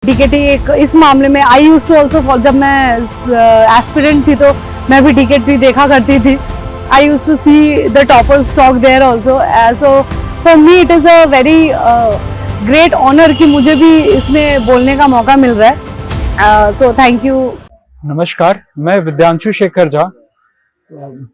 टीकेटी एक इस मामले में आई यूज टू ऑल्सो, जब मैं एस्पिरेंट थी तो मैं भी टीकेटी देखा करती थी. I use to see the toppers talk there also. So for me it is a very great honour कि मुझे भी इसमें बोलने का मौका मिल रहा है. So thank you. नमस्कार, मैं विद्यांशु शेखर झा.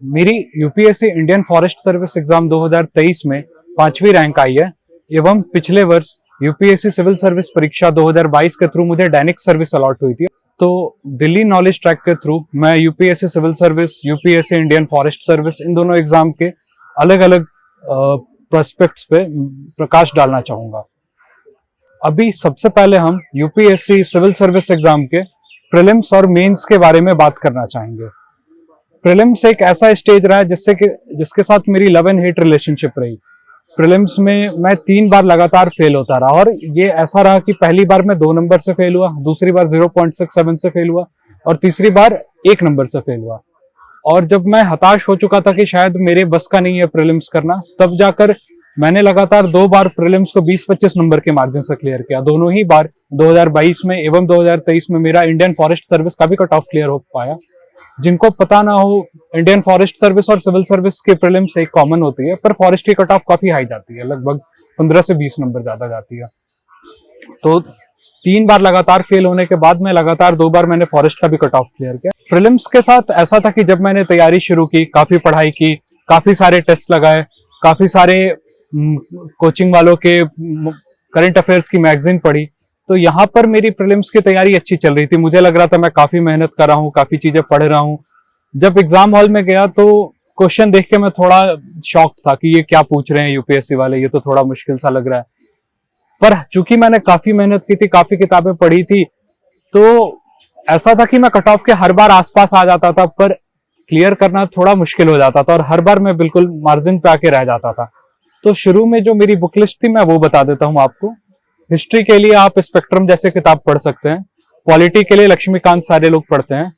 मेरी UPSC Indian forest service exam 2023 में 5वीं रैंक आई है एवं पिछले वर्ष यूपीएससी सिविल सर्विस परीक्षा 2022 के थ्रू मुझे दैनिक सर्विस अलॉट हुई थी. तो दिल्ली नॉलेज ट्रैक के थ्रू मैं UPSC civil service, UPSC Indian forest service, इन दोनों एग्जाम के अलग अलग प्रोस्पेक्ट्स पे प्रकाश डालना चाहूंगा. अभी सबसे पहले हम यूपीएससी सिविल सर्विस एग्जाम के प्रीलिम्स और मेंस के बारे में बात करना चाहेंगे. प्रीलिम्स एक ऐसा स्टेज रहा है जिसके साथ मेरी लव एंड हेट रिलेशनशिप रही. प्रीलिम्स में मैं 3 बार लगातार फेल होता रहा और ये ऐसा रहा कि पहली बार मैं 2 नंबर से फेल हुआ, दूसरी बार 0.67 से फेल हुआ और तीसरी बार 1 नंबर से फेल हुआ. और जब मैं हताश हो चुका था कि शायद मेरे बस का नहीं है प्रीलिम्स करना, तब जाकर मैंने लगातार 2 बार प्रीलिम्स को 20-25 नंबर के मार्जिन से क्लियर किया. दोनों ही बार 2022 में एवं 2023 में मेरा इंडियन फॉरेस्ट सर्विस का भी कट ऑफ क्लियर हो पाया. जिनको पता ना हो, इंडियन फॉरेस्ट सर्विस और सिविल सर्विस के प्रीलिम्स एक कॉमन होती है, पर फॉरेस्ट की कट ऑफ काफी हाई जाती है, लगभग 15 से 20 नंबर ज्यादा जाती है. तो 3 बार लगातार फेल होने के बाद में लगातार 2 बार मैंने फॉरेस्ट का भी कट ऑफ क्लियर किया. प्रीलिम्स के साथ ऐसा था कि जब मैंने तैयारी शुरू की, काफी पढ़ाई की, काफी सारे टेस्ट लगाए, काफी सारे कोचिंग वालों के करंट अफेयर्स की मैगजीन पढ़ी, तो यहाँ पर मेरी प्रीलिम्स की तैयारी अच्छी चल रही थी. मुझे लग रहा था मैं काफी मेहनत कर रहा हूँ, काफी चीजें पढ़ रहा हूँ. जब एग्जाम हॉल में गया तो क्वेश्चन देख के मैं थोड़ा शॉक था कि ये क्या पूछ रहे हैं यूपीएससी वाले, ये तो थोड़ा मुश्किल सा लग रहा है. पर चूंकि मैंने काफी मेहनत की थी, काफी किताबें पढ़ी थी, तो ऐसा था कि मैं कट ऑफ के हर बार आसपास आ जाता था, पर क्लियर करना थोड़ा मुश्किल हो जाता था और हर बार मैं बिल्कुल मार्जिन पे आके रह जाता था. तो शुरू में जो मेरी बुक लिस्ट थी मैं वो बता देता हूँ आपको. हिस्ट्री के लिए आप स्पेक्ट्रम जैसे किताब पढ़ सकते हैं. पॉलिटी के लिए लक्ष्मीकांत सारे लोग पढ़ते हैं.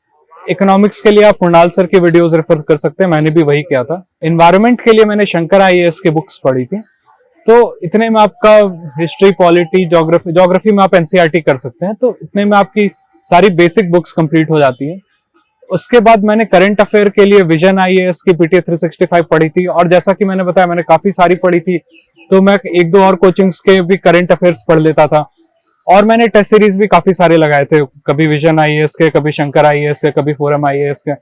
इकोनॉमिक्स के लिए आप मृणाल सर की वीडियोस रेफर कर सकते हैं, मैंने भी वही किया था. एनवायरनमेंट के लिए मैंने शंकर आईएएस की बुक्स पढ़ी थी. तो इतने में आपका हिस्ट्री, पॉलिटी, ज्योग्राफी में आप एनसीईआरटी कर सकते हैं. तो इतने में आपकी सारी बेसिक बुक्स कंप्लीट हो जाती है. उसके बाद मैंने करंट अफेयर के लिए विजन आईएएस की पीटी 365 पढ़ी थी और जैसा कि मैंने बताया मैंने काफी सारी पढ़ी थी, तो मैं 1-2 और कोचिंग्स के भी करंट अफेयर्स पढ़ लेता था. और मैंने टेस्ट सीरीज भी काफी सारे लगाए थे, कभी विजन आईएएस के, कभी शंकर आईएएस के, कभी फोरम आईएएस के.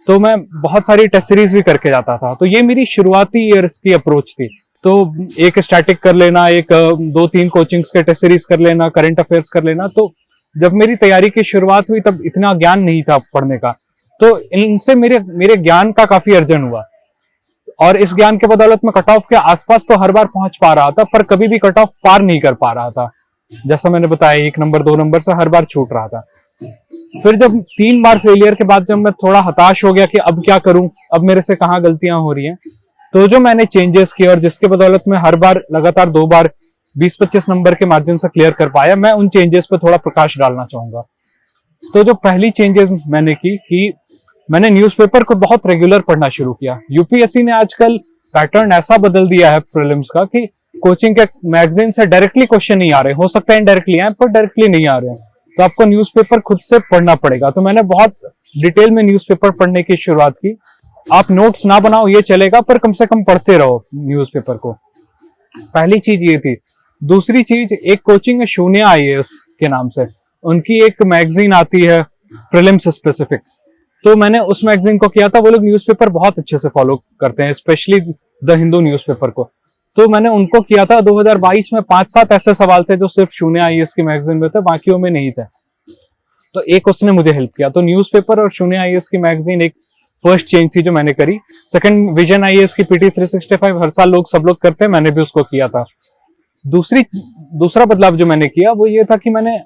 तो मैं बहुत सारी टेस्ट सीरीज भी करके जाता था. तो ये मेरी शुरुआती ईयर्स की अप्रोच थी. तो एक स्टैटिक कर लेना, एक 2-3 कोचिंग्स के टेस्ट सीरीज कर लेना, करंट अफेयर्स कर लेना. तो जब मेरी तैयारी की शुरुआत हुई तब इतना ज्ञान नहीं था पढ़ने का, तो इनसे मेरे ज्ञान का काफी अर्जन हुआ. और इस ज्ञान के बदौलत मैं कट ऑफ के आसपास तो हर बार पहुंच पा रहा था, पर कभी भी कट ऑफ पार नहीं कर पा रहा था. जैसा मैंने बताया 1 नंबर 2 नंबर से हर बार छूट रहा था. फिर जब 3 बार फेलियर के बाद जब मैं थोड़ा हताश हो गया कि अब क्या करूं, अब मेरे से कहां गलतियां हो रही हैं, तो जो मैंने चेंजेस किए और जिसके बदौलत मैं हर बार लगातार 2 बार 20-25 नंबर के मार्जिन से क्लियर कर पाया, मैं उन चेंजेस पे थोड़ा प्रकाश डालना चाहूंगा. तो जो पहली चेंजेस मैंने की कि मैंने न्यूज़पेपर को बहुत रेगुलर पढ़ना शुरू किया. यूपीएससी ने आजकल पैटर्न ऐसा बदल दिया है प्रीलिम्स का कि कोचिंग के मैगजीन से डायरेक्टली क्वेश्चन नहीं आ रहे, हो सकता है इनडायरेक्टली आए पर डायरेक्टली नहीं आ रहे हैं. तो आपको न्यूज़पेपर खुद से पढ़ना पड़ेगा. तो मैंने बहुत डिटेल में न्यूज़पेपर पढ़ने की शुरुआत की. आप नोट्स ना बनाओ ये चलेगा, पर कम से कम पढ़ते रहो न्यूज़पेपर को. पहली चीज ये थी. दूसरी चीज, एक कोचिंग है शून्य आईएएस के नाम से, उनकी एक मैगजीन आती है प्रीलिम्स स्पेसिफिक. तो मैंने उस मैगजीन को किया था. वो लोग न्यूज़पेपर बहुत अच्छे से फॉलो करते हैं, स्पेशली द हिंदू न्यूज़पेपर को. तो मैंने उनको किया था. 2022 में 5-7 ऐसे सवाल थे जो सिर्फ शून्य आईएएस की मैगजीन में थे, बाकियों में नहीं थे. तो एक उसने मुझे हेल्प किया. तो न्यूज़पेपर और शून्य आईएएस की मैगजीन एक फर्स्ट चेंज थी जो मैंने करी. सेकंड, विजन आईएएस की पीटी 365 हर साल सब लोग करते हैं, मैंने भी उसको किया था. दूसरा बदलाव जो मैंने किया वो ये था कि मैंने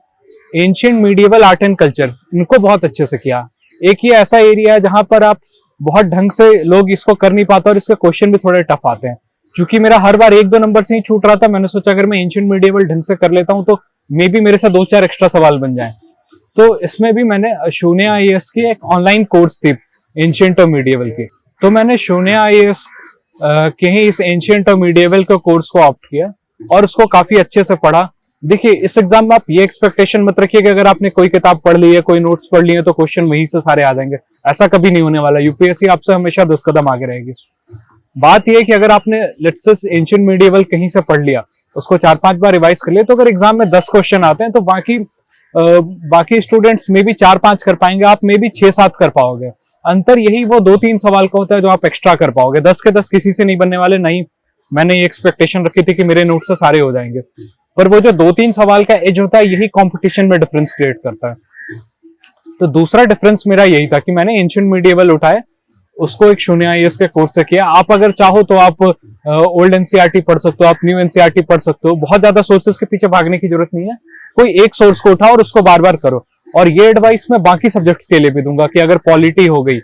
ancient medieval art and culture इनको बहुत अच्छे से किया. एक ये ऐसा एरिया है जहां पर आप बहुत ढंग से लोग इसको कर नहीं पाते और इसके क्वेश्चन भी थोड़े टफ आते हैं. क्योंकि मेरा हर बार 1-2 नंबर से ही छूट रहा था, मैंने सोचा अगर मैं एंशिएंट मीडिएवल ढंग से कर लेता हूं तो मे बी मेरे से 2-4 एक्स्ट्रा सवाल बन जाएं. तो इसमें भी मैंने शून्य आईएएस की एक ऑनलाइन कोर्स थी एंशिएंट और मीडिएवल की. तो मैंने शून्य आईएएस के ही इस एंशिएंट और मीडिएवल के कोर्स को ऑप्ट किया और उसको काफी अच्छे से पढ़ा. देखिए इस एग्जाम में आप ये एक्सपेक्टेशन मत रखिए कि अगर आपने कोई किताब पढ़ ली है, कोई नोट्स पढ़ लिए तो क्वेश्चन वहीं से सारे आ जाएंगे। ऐसा कभी नहीं होने वाला। यूपीएससी आपसे हमेशा 10 कदम आगे रहेगी। बात यह है कि अगर आपने लेट्स से एंशिएंट मेडिएवल कहीं से पढ़ लिया, उसको 4-5 बार रिवाइज कर लिया, तो अगर एग्जाम में 10 क्वेश्चन आते हैं तो बाकी स्टूडेंट्स में भी 4-5 कर पाएंगे, आप में भी 6-7 कर पाओगे। अंतर यही वो 2-3 सवाल का होता है जो आप एक्स्ट्रा कर पाओगे। 10 के 10 किसी से नहीं बनने वाले। नहीं, मैंने ये एक्सपेक्टेशन रखी थी कि मेरे नोट से सारे हो जाएंगे, पर वो जो 2-3 सवाल का एज होता है यही कंपटीशन में डिफरेंस क्रिएट करता है। तो दूसरा डिफरेंस मेरा यही था कि मैंने एंशिएंट मेडिएवल उठाए, उसको एक 0 IAS के कोर्स से किया। आप अगर चाहो तो आप ओल्ड एनसीईआरटी पढ़ सकते हो, आप न्यू एनसीईआरटी पढ़ सकते हो। बहुत ज्यादा सोर्सेस के पीछे भागने की जरूरत नहीं है। कोई एक सोर्स को उठाओ और उसको बार बार करो। और ये एडवाइस मैं बाकी सब्जेक्ट्स के लिए भी दूंगा कि अगर पॉलिटी हो गई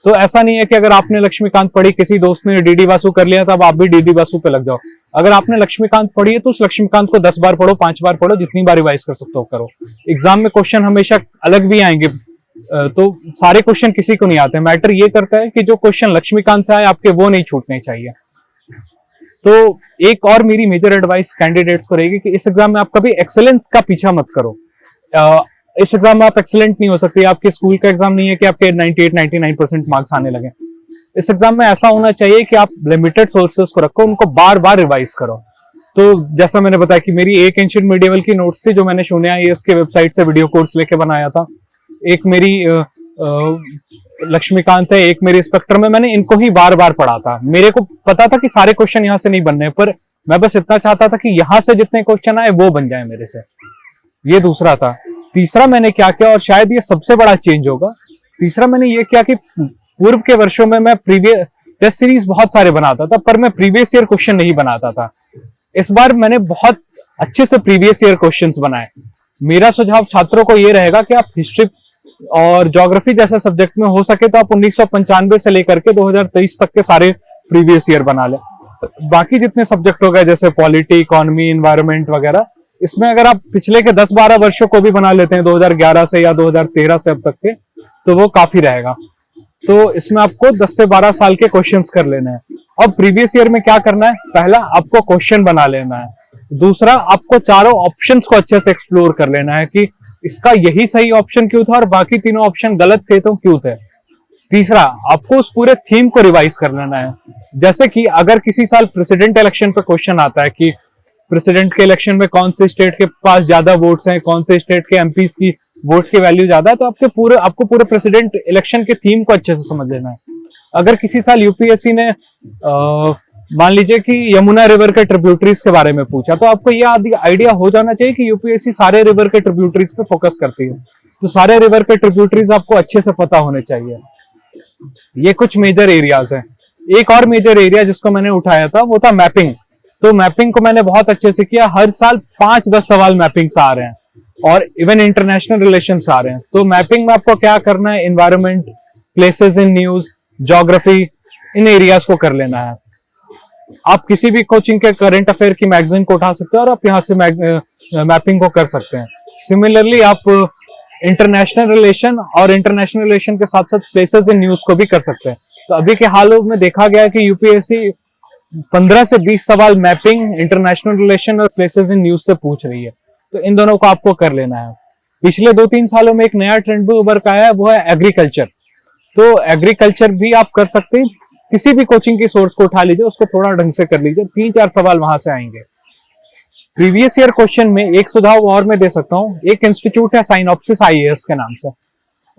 तो ऐसा नहीं है कि अगर आपने लक्ष्मीकांत पढ़ी, किसी दोस्त ने डीडी वासु कर लिया, तब आप भी डीडी वासु पे लग जाओ। अगर आपने लक्ष्मीकांत पढ़ी है तो उस लक्ष्मीकांत को 10 बार पढ़ो, 5 बार पढ़ो, जितनी बार रिवाइज कर सकते हो करो। एग्जाम में क्वेश्चन हमेशा अलग भी आएंगे, तो सारे क्वेश्चन किसी को नहीं आते। मैटर ये करता है कि जो क्वेश्चन लक्ष्मीकांत से आए आपके वो नहीं छूटने चाहिए। तो एक और मेरी मेजर एडवाइस कैंडिडेट्स को रहेगी कि इस एग्जाम में आप कभी एक्सेलेंस का पीछा मत करो। इस एग्जाम में आप एक्सेलेंट नहीं हो सकते। आपके स्कूल का एग्जाम नहीं है कि आपके 98-99% मार्क्स आने लगे। इस एग्जाम में ऐसा होना चाहिए कि आप लिमिटेड सोर्सेस को रखो, उनको बार बार रिवाइज करो। तो जैसा मैंने बताया कि मेरी एक एंशिएंट मेडिएवल की नोट्स थी जो मैंने 0 IAS के वेबसाइट से वीडियो कोर्स लेके बनाया था। एक मेरी लक्ष्मीकांत है, एक मेरी स्पेक्ट्रम में, मैंने इनको ही बार बार पढ़ा था। मेरे को पता था कि सारे क्वेश्चन यहाँ से नहीं बनने, पर मैं बस इतना चाहता था कि यहाँ से जितने क्वेश्चन आए वो बन जाए मेरे से। ये दूसरा था। तीसरा मैंने क्या किया, और शायद ये सबसे बड़ा चेंज होगा, तीसरा मैंने ये किया कि पूर्व के वर्षों में मैं प्रीवियस टेस्ट सीरीज बहुत सारे बनाता था, पर मैं प्रीवियस ईयर क्वेश्चन नहीं बनाता था। इस बार मैंने बहुत अच्छे से प्रीवियस ईयर क्वेश्चंस बनाए। मेरा सुझाव छात्रों को ये रहेगा कि आप हिस्ट्री और ज्योग्राफी जैसे सब्जेक्ट में हो सके तो आप 1995 से लेकर के 2023 तक के सारे प्रीवियस ईयर बना ले। बाकी जितने सब्जेक्ट हो गए जैसे पॉलिटी, इकोनॉमी, एनवायरनमेंट वगैरह, इसमें अगर आप पिछले के 10-12 वर्षों को भी बना लेते हैं 2011 से या 2013 से अब तक के, तो वो काफी रहेगा। तो इसमें आपको 10 से 12 साल के क्वेश्चंस कर लेने हैं। अब प्रीवियस ईयर में क्या करना है, पहला आपको क्वेश्चन बना लेना है। दूसरा, आपको चारों ऑप्शंस को अच्छे से एक्सप्लोर कर लेना है कि इसका यही सही ऑप्शन क्यों था और बाकी तीनों ऑप्शन गलत थे तो क्यों थे। तीसरा, आपको उस पूरे थीम को रिवाइज कर लेना है। जैसे कि अगर किसी साल प्रेसिडेंट इलेक्शन पे क्वेश्चन आता है कि प्रेसिडेंट के इलेक्शन में कौन से स्टेट के पास ज्यादा वोट्स हैं, कौन से स्टेट के एमपीस की वोट की वैल्यू ज्यादा है, तो आपको पूरे प्रेसिडेंट इलेक्शन के थीम को अच्छे से समझ लेना है। अगर किसी साल यूपीएससी ने मान लीजिए कि यमुना रिवर के ट्रिब्यूटरीज के बारे में पूछा, तो आपको ये आइडिया हो जाना चाहिए कि यूपीएससी सारे रिवर के ट्रिब्यूटरीज पे फोकस करती है, तो सारे रिवर के ट्रिब्यूटरीज आपको अच्छे से पता होने चाहिए। ये कुछ मेजर एरियाज हैं। एक और मेजर एरिया जिसको मैंने उठाया था वो था मैपिंग। तो मैपिंग को मैंने बहुत अच्छे से किया। हर साल 5-10 सवाल मैपिंग से आ रहे हैं और इवन इंटरनेशनल रिलेशन से आ रहे हैं। तो मैपिंग में आपको क्या करना है, environment, places in news, geography, in areas को कर लेना है। आप किसी भी कोचिंग के करंट अफेयर की मैगजीन को उठा सकते हो और आप यहाँ से मैपिंग को कर सकते हैं। सिमिलरली आप इंटरनेशनल रिलेशन और इंटरनेशनल रिलेशन के साथ साथ प्लेसेस इन न्यूज को भी कर सकते हैं। तो अभी के हालों में देखा गया है कि यूपीएससी 15 से 20 सवाल मैपिंग, इंटरनेशनल रिलेशन और प्लेसेस इन न्यूज से पूछ रही है। तो इन दोनों को आपको कर लेना है। पिछले 2-3 सालों में एक नया ट्रेंड भी उभर का आया है, वो है एग्रीकल्चर। तो एग्रीकल्चर भी आप कर सकते हैं। किसी भी कोचिंग की सोर्स को उठा लीजिए, उसको थोड़ा ढंग से कर लीजिए, 3-4 सवाल वहां से आएंगे। प्रीवियस ईयर क्वेश्चन में एक सुझाव और मैं दे सकता हूँ। एक इंस्टीट्यूट है साइनॉप्सिस IAS के नाम से,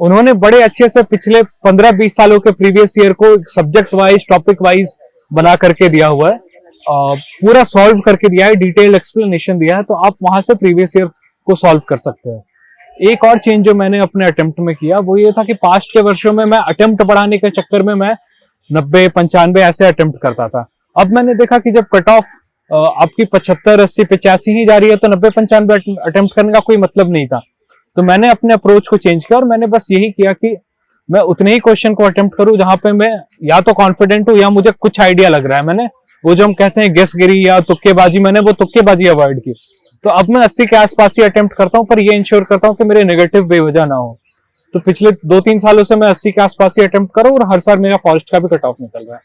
उन्होंने बड़े अच्छे से पिछले 15-20 सालों के प्रीवियस ईयर को सब्जेक्ट वाइज, टॉपिक वाइज बना करके दिया हुआ है, पूरा सॉल्व करके दिया है, डिटेल्ड एक्सप्लेनेशन दिया है। तो आप वहां से प्रीवियस ईयर को सॉल्व कर सकते हैं। एक और चेंज जो मैंने अपने अटेम्प्ट में किया वो ये था कि पास्ट के वर्षों में मैं अटेम्प्ट बढ़ाने के चक्कर में मैं 90-95 ऐसे अटेम्प्ट करता था। अब मैंने देखा कि जब कट ऑफ आपकी 75, 80, 85 ही जा रही है तो 90-95 अटेम्प्ट करने का कोई मतलब नहीं था। तो मैंने अपने अप्रोच को चेंज किया और मैंने बस यही किया कि मैं उतने ही क्वेश्चन को अटेम्प्ट करूं जहां पे मैं या तो कॉन्फिडेंट हूं या मुझे कुछ आइडिया लग रहा है। मैंने वो जो हम कहते हैं गेसगिरी या तुक्केबाजी, मैंने वो तुक्केबाजी अवॉइड की। तो अब मैं 80 के आसपास ही अटेम्प्ट करता हूं, पर ये इंश्योर करता हूं कि मेरे नेगेटिव बेवजह ना हो। तो पिछले 2-3 सालों से मैं 80 के आसपास ही अटेम्प्ट करूं और हर साल मेरा फॉरेस्ट का भी कट ऑफ निकल रहा है।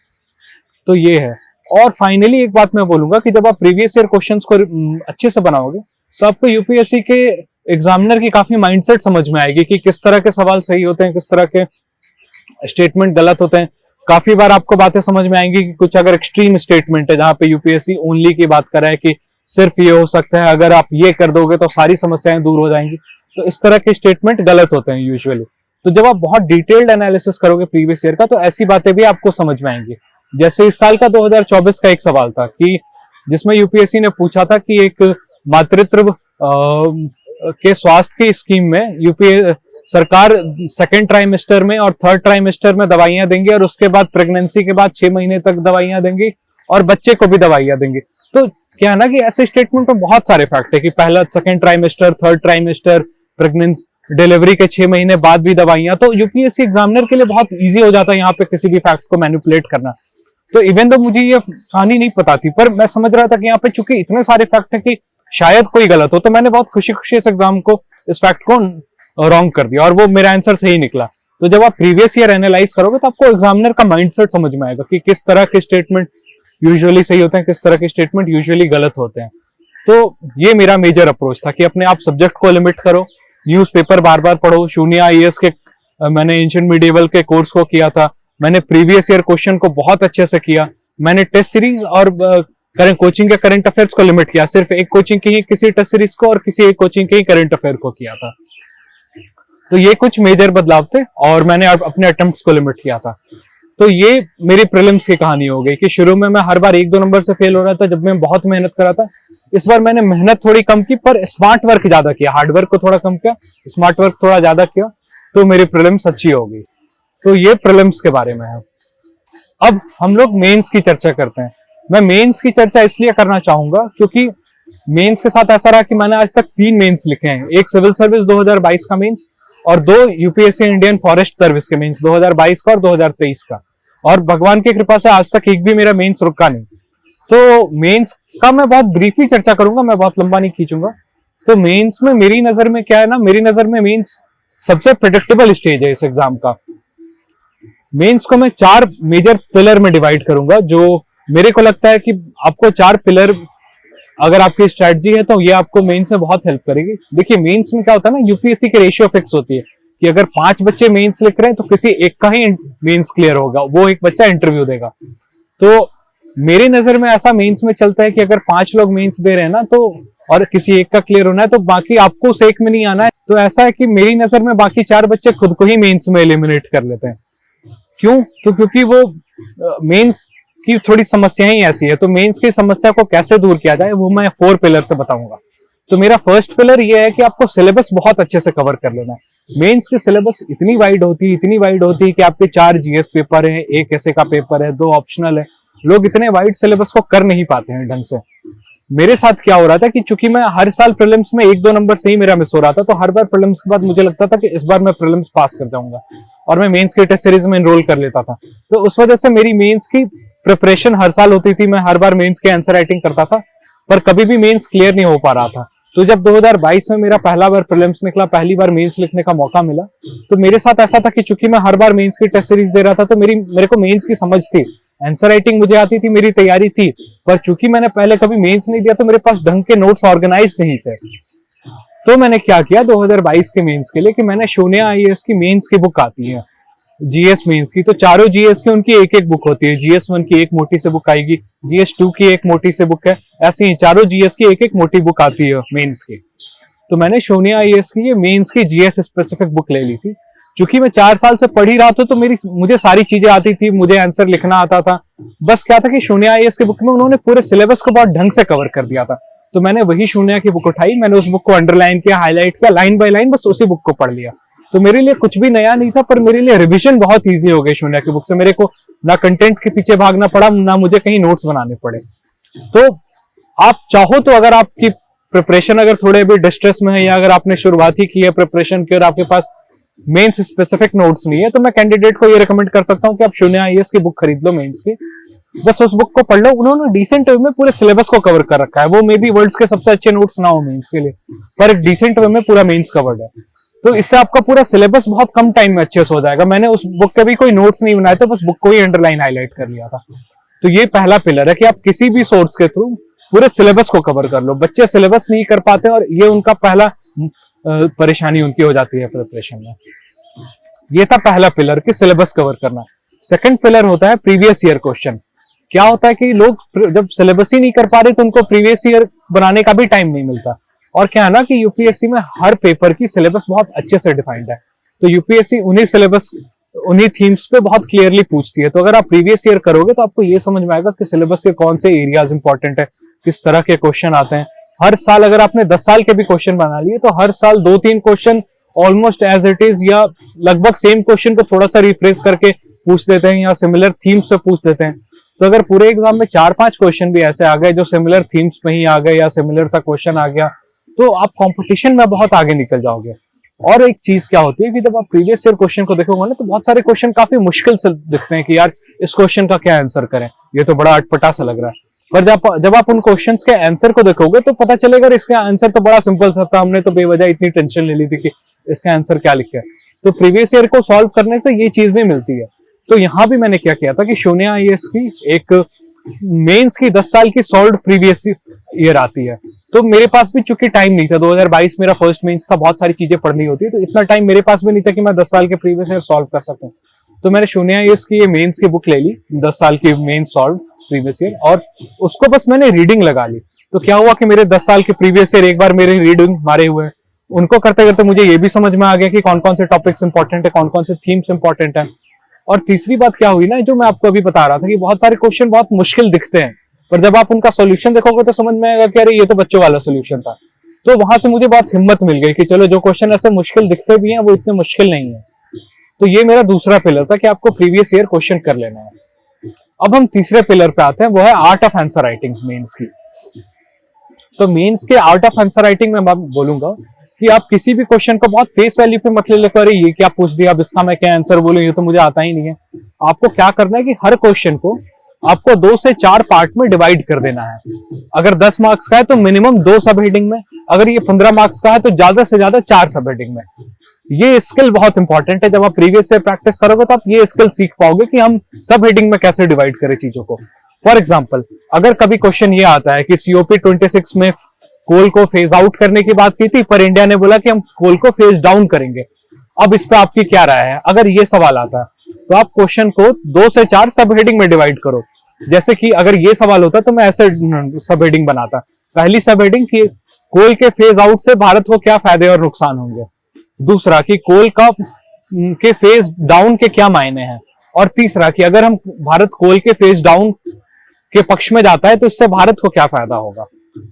तो ये है। और फाइनली एक बात मैं बोलूंगा कि जब आप प्रीवियस ईयर क्वेश्चंस को अच्छे से बनाओगे तो आपको यूपीएससी के एग्जामिनर की काफी माइंडसेट समझ में आएगी कि किस तरह के सवाल सही होते हैं, किस तरह के स्टेटमेंट गलत होते हैं। काफी बार आपको बातें समझ में आएंगी कि कुछ अगर एक्सट्रीम स्टेटमेंट है जहां पे यूपीएससी ओनली की बात कर रहा है कि सिर्फ ये हो सकता है, अगर आप ये कर दोगे तो सारी समस्याएं दूर हो जाएंगी, तो इस तरह के स्टेटमेंट गलत होते हैं यूजुअली। तो जब आप बहुत डिटेल्ड एनालिसिस करोगे प्रीवियस ईयर का, तो ऐसी बातें भी आपको समझ में आएंगी। जैसे इस साल का 2024 का एक सवाल था कि जिसमें यूपीएससी ने पूछा था कि एक मातृत्व के स्वास्थ्य की स्कीम में यूपीए सरकार सेकेंड ट्राइमेस्टर में और थर्ड ट्राइमेस्टर में दवाइयां देंगी, और उसके बाद प्रेगनेंसी के बाद 6 महीने तक दवाइयां देंगी, और बच्चे को भी दवाइयां देंगी। तो क्या है ना कि ऐसे स्टेटमेंट में बहुत सारे फैक्ट है कि पहला second trimester, third trimester, pregnancy, delivery के 6 महीने बाद भी दवाइयां। तो यूपीएससी एग्जामिनर के लिए बहुत ईजी हो जाता है यहाँ पे किसी भी फैक्ट को मैनिपुलेट करना। तो इवन तो मुझे ये कहानी नहीं पता थी, पर मैं समझ रहा था कि यहाँ पे चूंकि इतने सारे फैक्ट है कि शायद कोई गलत हो, तो मैंने बहुत खुशी खुशी इस एग्जाम को, इस फैक्ट को रॉन्ग कर दिया, और वो मेरा आंसर सही निकला। तो जब आप प्रीवियस ईयर एनालाइज करोगे तो आपको एग्जामिनर का माइंडसेट समझ में आएगा कि किस तरह के स्टेटमेंट यूजुअली सही होते हैं, किस तरह के स्टेटमेंट यूजुअली गलत होते हैं। तो ये मेरा मेजर अप्रोच था कि अपने आप सब्जेक्ट को लिमिट करो, न्यूज़पेपर बार बार पढ़ो। शून्य आईएएस के मैंने एंशिएंट मिडिएवल के कोर्स को किया था, मैंने प्रीवियस ईयर क्वेश्चन को बहुत अच्छे से किया, मैंने टेस्ट सीरीज और करंट कोचिंग के करंट अफेयर्स को लिमिट किया, सिर्फ एक कोचिंग की ही किसी टेस्ट सीरीज को और किसी एक कोचिंग के ही करंट अफेयर को किया था। तो ये कुछ मेजर बदलाव थे, और मैंने अपने अटेम्प्ट्स को लिमिट किया था। तो ये मेरी प्रीलिम्स की कहानी हो गई कि शुरू में मैं हर बार 1-2 नंबर से फेल हो रहा था जब मैं बहुत मेहनत कर रहा था। इस बार मैंने मेहनत थोड़ी कम की, पर स्मार्ट वर्क ज्यादा किया, हार्ड वर्क को थोड़ा कम किया, स्मार्ट वर्क थोड़ा ज्यादा किया, तो मेरी प्रीलिम्स अच्छी हो गई। तो ये प्रीलिम्स के बारे में है। अब हम लोग मेंस की चर्चा करते हैं। मैं मेंस की चर्चा इसलिए करना चाहूंगा क्योंकि मेंस के साथ ऐसा रहा कि मैंने आज तक 3 मेंस लिखे हैं, एक सिविल सर्विस 2022 का मेंस और 2 यूपीएससी इंडियन फॉरेस्ट सर्विस के मेंस 2022 का और 2023 का, और भगवान की कृपा से आज तक एक भी मेरा मेंस रुका नहीं। तो मेंस का मैं बहुत ब्रीफली चर्चा करूंगा, मैं बहुत लंबा नहीं खींचूंगा। तो मेंस में मेरी नजर में क्या है ना, मेरी नजर में मेंस सबसे प्रेडिक्टेबल स्टेज है इस एग्जाम का। मेंस को मैं 4 मेजर पिलर में डिवाइड करूंगा, जो मेरे को लगता है कि आपको 4 पिलर अगर आपकी स्ट्रेटजी है तो ये आपको मेंस में बहुत हेल्प करेगी। देखिए मेंस में क्या होता है ना, यूपीएससी की रेशियो फिक्स होती है कि अगर 5 बच्चे मेंस लिख रहे हैं तो किसी एक का ही मेंस क्लियर होगा, वो एक बच्चा इंटरव्यू देगा। तो मेरी नजर में ऐसा मेंस में चलता है कि अगर 5 लोग मेंस दे रहे हैं ना, तो और किसी एक का क्लियर होना है तो बाकी आपको उस एक में नहीं आना है। तो ऐसा है कि मेरी नजर में बाकी 4 बच्चे खुद को ही मेंस में एलिमिनेट कर लेते हैं। क्यों? तो क्योंकि वो मेंस की थोड़ी समस्या ही ऐसी है। तो मेंस की समस्या को कैसे दूर किया जाए वो मैं 4 पिलर से बताऊंगा। तो मेरा फर्स्ट पिलर ये है कि आपको सिलेबस बहुत अच्छे से कवर कर लेना है। मेंस की सिलेबस इतनी वाइड होती है कि आपके 4 जीएस पेपर है, 1 ऐसे का पेपर है, 2 ऑप्शनल है। लोग इतने वाइड सिलेबस को कर नहीं पाते हैं ढंग से। मेरे साथ क्या हो रहा था कि चूंकि मैं हर साल प्रीलिम्स में 1-2 नंबर से ही मेरा मिस हो रहा था, तो हर बार प्रीलिम्स के बाद मुझे लगता था कि इस बार मैं प्रीलिम्स पास कर जाऊंगा, और मैं मेंस के टेस्ट सीरीज में एनरोल कर लेता था। तो उस वजह से मेरी मेंस की प्रिपरेशन हर साल होती थी, मैं हर बार मेंस की आंसर राइटिंग करता था, पर कभी भी मेंस क्लियर नहीं हो पा रहा था। तो जब 2022 में मेरा पहला बार प्रीलिम्स निकला, पहली बार मेंस लिखने का मौका मिला, तो मेरे साथ ऐसा था कि चूंकि मैं हर बार मेंस की टेस्ट सीरीज दे रहा था, तो मेरे को मेंस की समझ थी, आंसर राइटिंग मुझे आती थी, मेरी तैयारी थी, पर चूंकि मैंने पहले कभी मेंस नहीं दिया तो मेरे पास ढंग के नोट्स ऑर्गेनाइज नहीं थे। तो मैंने क्या किया 2022 के मेंस के लिए कि मैंने शून्य आईएएस की मेंस की बुक आती है, जीएस मेंस की, तो चारों जीएस की उनकी एक बुक होती है। जीएस 1 की एक मोटी से बुक आएगी, जीएस 2 की एक मोटी से बुक है, ऐसे ही चारों जीएस की एक मोटी बुक आती है मेंस की। तो मैंने शून्य आईएएस की ये मेंस की जीएस स्पेसिफिक बुक ले ली थी। चूंकि मैं 4 साल से पढ़ ही रहा था, तो मुझे सारी चीजें आती थी, मुझे आंसर लिखना आता था। बस क्या था कि शून्य आईएएस की बुक में उन्होंने पूरे सिलेबस को बहुत ढंग से कवर कर दिया था। तो मैंने वही शून्य की बुक उठाई, मैंने उस बुक को अंडरलाइन किया, हाईलाइट किया, लाइन बाय लाइन बस उसी बुक को पढ़ लिया। तो मेरे लिए कुछ भी नया नहीं था, पर मेरे लिए रिवीजन बहुत इजी हो गई शून्य की बुक से। मेरे को ना कंटेंट के पीछे भागना पड़ा, ना मुझे कहीं नोट्स बनाने पड़े। तो आप चाहो तो अगर आपकी प्रिपरेशन अगर थोड़े भी डिस्ट्रेस में है, या अगर आपने शुरुआत ही की है प्रिपरेशन की और आपके पास मेंस स्पेसिफिक नोट्स नहीं है, तो मैं कैंडिडेट को ये रिकमेंड कर सकता हूँ कि आप शून्य आईएएस की बुक खरीद लो मेंस की, बस उस बुक को पढ़ लो। उन्होंने डिसेंट वे में पूरे सिलेबस को कवर कर रखा है। वो मे बी वर्ल्ड्स के सबसे अच्छे नोट्स ना हो मेंस के लिए, पर एक डिसेंट वे में पूरा मेंस कवर्ड है। तो इससे आपका पूरा सिलेबस बहुत कम टाइम में अच्छे से हो जाएगा। मैंने उस बुक के भी कोई नोट्स नहीं बनाए थे, बस बुक को ही अंडरलाइन हाईलाइट कर लिया था। तो ये पहला पिलर है कि आप किसी भी सोर्स के थ्रू पूरे सिलेबस को कवर कर लो। बच्चे सिलेबस नहीं कर पाते और ये उनका पहला परेशानी उनकी हो जाती है प्रिपरेशन में। ये था पहला पिलर कि सिलेबस कवर करना। सेकंड पिलर होता है प्रीवियस ईयर क्वेश्चन। क्या होता है कि लोग जब सिलेबस ही नहीं कर पा रहे तो उनको प्रीवियस ईयर बनाने का भी टाइम नहीं मिलता। और क्या है ना कि यूपीएससी में हर पेपर की सिलेबस बहुत अच्छे से डिफाइंड है, तो यूपीएससी उन्हीं सिलेबस उन्हीं थीम्स पे बहुत क्लियरली पूछती है। तो अगर आप प्रीवियस ईयर करोगे तो आपको ये समझ में आएगा कि सिलेबस के कौन से एरियाज इंपॉर्टेंट है, किस तरह के क्वेश्चन आते हैं। हर साल अगर आपने 10 साल के भी क्वेश्चन बना लिए तो हर साल 2-3 question almost as it is या लगभग सेम क्वेश्चन को थोड़ा सा रिफ्रेश करके पूछ देते हैं या सिमिलर थीम्स से पूछ देते हैं। तो अगर पूरे एग्जाम में 4-5 क्वेश्चन भी ऐसे आ गए जो सिमिलर थीम्स में ही आ गए या सिमिलर सा क्वेश्चन आ गया तो आप कंपटीशन में बहुत आगे निकल जाओगे। और एक चीज क्या होती है कि जब आप प्रीवियस ईयर क्वेश्चन को देखोगे ना तो बहुत सारे क्वेश्चन काफी मुश्किल से दिखते हैं कि यार इस क्वेश्चन का क्या आंसर करें, ये तो बड़ा अटपटा सा लग रहा है। पर जब आप उन क्वेश्चंस के आंसर को देखोगे तो पता चलेगा इसका आंसर तो बड़ा सिंपल सा था, हमने तो बेवजह इतनी टेंशन ले ली थी कि इसका आंसर क्या लिखा है। तो प्रीवियस ईयर को सॉल्व करने से ये चीज भी मिलती है। तो यहाँ भी मैंने क्या किया था कि शून्य आईएएस की एक मेंस की 10 साल की सॉल्व प्रीवियस ईयर आती है। तो मेरे पास भी चूंकि टाइम नहीं था, 2022 मेरा फर्स्ट मेंस था, बहुत सारी चीजें पढ़नी होती है, तो इतना टाइम मेरे पास भी नहीं था कि मैं 10 साल के प्रीवियस ईयर सॉल्व कर सकूं। तो मैंने शून्य आईएएस की ये मेंस की बुक ले ली, 10 साल की मेंस सॉल्व प्रीवियस ईयर, और उसको बस मैंने रीडिंग लगा ली। तो क्या हुआ कि मेरे 10 साल के प्रीवियस ईयर एक बार मेरे रीडिंग मारे हुए, उनको करते करते मुझे ये भी समझ में आ गया कि कौन कौन से टॉपिक्स इंपॉर्टेंट है, कौन कौन से थीम्स इंपॉर्टेंट है। और तीसरी बात क्या हुई ना, जो मैं आपको अभी बता रहा था कि बहुत सारे क्वेश्चन बहुत मुश्किल दिखते हैं, पर जब आप उनका सॉल्यूशन देखोगे तो समझ में आएगा कि अरे ये तो बच्चों वाला सॉल्यूशन था। तो वहां से मुझे बहुत हिम्मत मिल गई कि चलो जो क्वेश्चन ऐसे मुश्किल दिखते भी हैं वो इतने मुश्किल नहीं है। तो ये मेरा दूसरा पिलर था कि आपको प्रीवियस ईयर क्वेश्चन कर लेना है। अब हम तीसरे पिलर पे आते हैं, वो है art of answer writing mains की। तो मेंस के आर्ट ऑफ आंसर राइटिंग में मैं बोलूंगा कि आप किसी भी क्वेश्चन को बहुत फेस वैल्यू पे मत ले लो, अरे ये क्या पूछ दिया, अब इसका मैं क्या आंसर बोलूं, ये तो मुझे आता ही नहीं है। आपको क्या करना है कि हर क्वेश्चन को आपको 2 से 4 पार्ट में डिवाइड कर देना है। अगर 10 मार्क्स का है तो मिनिमम 2 सब हेडिंग में, अगर ये 15 मार्क्स का है तो ज्यादा से ज्यादा 4 सब हेडिंग में। ये स्किल बहुत इंपॉर्टेंट है। जब आप प्रीवियस से प्रैक्टिस करोगे तो आप ये स्किल सीख पाओगे कि हम सब हेडिंग में कैसे डिवाइड करें चीजों को। फॉर एग्जाम्पल, अगर कभी क्वेश्चन ये आता है कि COP 26 में कोल को फेज आउट करने की बात की थी, पर इंडिया ने बोला कि हम कोल को फेज डाउन करेंगे, अब इस पे आपकी क्या राय है। अगर ये सवाल आता है तो आप क्वेश्चन को 2 से 4 सब हेडिंग में डिवाइड करो। जैसे कि अगर ये सवाल होता तो मैं ऐसे सब हेडिंग बनाता। पहली सब हेडिंग की कोल के फेज आउट से भारत को क्या फायदे और नुकसान होंगे, दूसरा कि कोल का के फेज डाउन के क्या मायने हैं, और तीसरा कि अगर हम भारत कोल के फेज डाउन के पक्ष में जाता है तो इससे भारत को क्या फायदा होगा।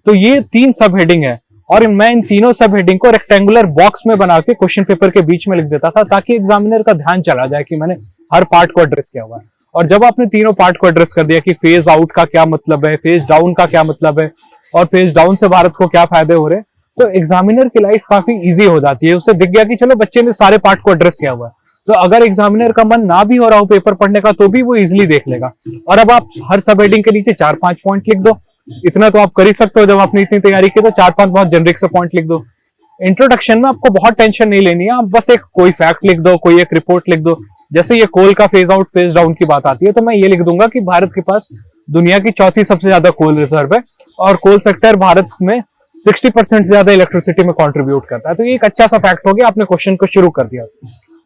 तो ये 3 सब हेडिंग है और मैं इन तीनों सब हेडिंग को रेक्टेंगुलर बॉक्स में बना के क्वेश्चन पेपर के बीच में लिख देता था, ताकि एग्जामिनर का ध्यान चला जाए कि मैंने हर पार्ट को एड्रेस किया हुआ है। और जब आपने तीनों पार्ट को एड्रेस कर दिया कि फेज आउट का क्या मतलब है, फेज डाउन का क्या मतलब है, और फेज डाउन से भारत को क्या फायदे हो रहे हैं, तो एग्जामिनर की लाइफ काफी इजी हो जाती है। उसे दिख गया कि चलो बच्चे ने सारे पार्ट को एड्रेस किया हुआ है, तो अगर एग्जामिनर का मन ना भी हो रहा हो पेपर पढ़ने का तो भी वो इजिली देख लेगा। और अब आप हर सब हेडिंग के नीचे 4-5 पॉइंट लिख दो, इतना तो आप कर ही सकते हो। जब आपने इतनी तैयारी की तो 4-5 बहुत जेनरिक से पॉइंट लिख दो। इंट्रोडक्शन में आपको बहुत टेंशन नहीं लेनी है, आप बस एक कोई फैक्ट लिख दो, कोई एक रिपोर्ट लिख दो। जैसे ये कोल का फेज आउट फेज डाउन की बात आती है तो मैं ये लिख दूंगा कि भारत के पास दुनिया की 4थी सबसे ज्यादा कोल रिजर्व है और कोल सेक्टर भारत में 60% से ज्यादा इलेक्ट्रिसिटी में कंट्रीब्यूट करता है। तो ये एक अच्छा सा फैक्ट हो गया, आपने क्वेश्चन को शुरू कर दिया।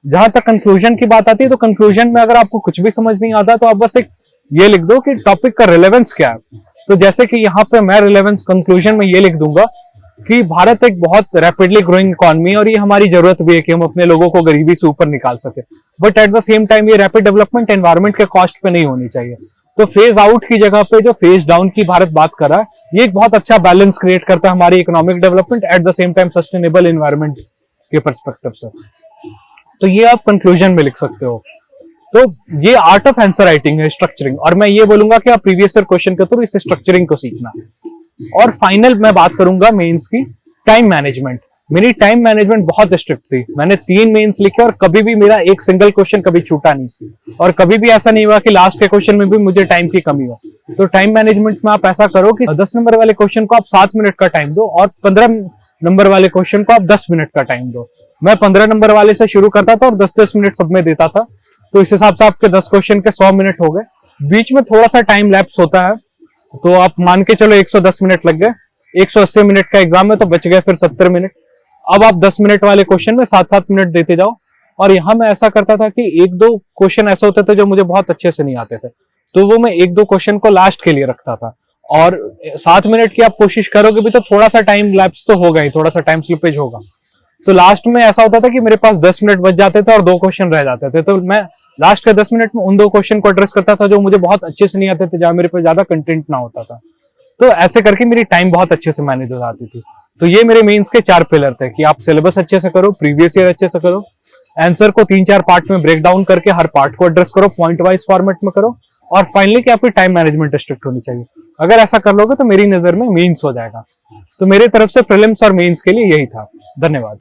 जहां तक कंक्लूजन की बात आती है तो कंक्लूजन में अगर आपको कुछ भी समझ नहीं आता तो आप बस एक ये लिख दो कि टॉपिक का रिलेवेंस क्या है। तो जैसे कि यहाँ पे मैं रिलेवेंस कंक्लूजन में ये लिख दूंगा कि भारत एक बहुत रैपिडली ग्रोइंग इकोनॉमी और ये हमारी जरूरत भी है कि हम अपने लोगों को गरीबी से ऊपर निकाल सके, but at the same time ये रैपिड डेवलपमेंट एनवायरमेंट के कॉस्ट पे नहीं होनी चाहिए। तो फेज आउट की जगह पे जो फेज डाउन की भारत बात कर रहा है, ये एक बहुत अच्छा बैलेंस क्रिएट करता है हमारी economic development at the same time sustainable environment के परस्पेक्टिव से। तो ये आप कंक्लूजन में लिख सकते हो। तो ये आर्ट ऑफ आंसर राइटिंग है, स्ट्रक्चरिंग, और मैं ये बोलूंगा कि आप प्रीवियस ईयर क्वेश्चन के थ्रू इस स्ट्रक्चरिंग को सीखना। और फाइनल मैं बात करूंगा मेंस की टाइम मैनेजमेंट। मेरी टाइम मैनेजमेंट बहुत स्ट्रिक्ट थी। मैंने 3 मेंस लिखे और कभी भी मेरा एक सिंगल क्वेश्चन कभी छूटा नहीं, और कभी भी ऐसा नहीं हुआ कि लास्ट के क्वेश्चन में भी मुझे टाइम की कमी हो। तो टाइम मैनेजमेंट में आप ऐसा करो कि 10 नंबर वाले क्वेश्चन को आप 7 मिनट का टाइम दो और 15 नंबर वाले क्वेश्चन को आप 10 मिनट का टाइम दो। मैं 15 नंबर वाले से शुरू करता था और 10-10 मिनट सब में देता था। तो इस हिसाब से आपके 10 क्वेश्चन के 100 मिनट हो गए। बीच में थोड़ा सा टाइम लैप्स होता है, तो आप मान के चलो 110 मिनट लग गए, 180 मिनट का एग्जाम है तो बच गए फिर 70 मिनट। अब आप 10 मिनट वाले क्वेश्चन में 7-7 मिनट देते जाओ। और यहाँ मैं ऐसा करता था कि 1-2 क्वेश्चन ऐसे होते थे जो मुझे बहुत अच्छे से नहीं आते थे, तो वो मैं 1-2 क्वेश्चन को लास्ट के लिए रखता था। और 7 मिनट की आप कोशिश करोगे भी तो थोड़ा सा टाइम लैप्स तो होगा ही, थोड़ा सा टाइम स्लिपेज होगा। तो लास्ट में ऐसा होता था कि मेरे पास 10 मिनट बच जाते थे और 2 क्वेश्चन रह जाते थे, तो मैं लास्ट के 10 मिनट में उन 2 क्वेश्चन को एड्रेस करता था जो मुझे बहुत अच्छे से नहीं आते थे, जहां मेरे पास ज्यादा कंटेंट ना होता था। तो ऐसे करके मेरी टाइम बहुत अच्छे से मैनेज हो जाती थी। तो ये मेरे मेंस के 4 पिलर थे कि आप सिलेबस अच्छे से करो, प्रीवियस ईयर अच्छे से करो, आंसर को 3-4 पार्ट में ब्रेक डाउन करके हर पार्ट को एड्रेस करो, पॉइंट वाइज फॉर्मेट में करो, और फाइनली कि आपकी टाइम मैनेजमेंट स्ट्रिक्ट होनी चाहिए। अगर ऐसा कर लोगे तो मेरी नजर में मेंस हो जाएगा। तो मेरी तरफ से प्रीलिम्स और मेंस के लिए यही था। धन्यवाद।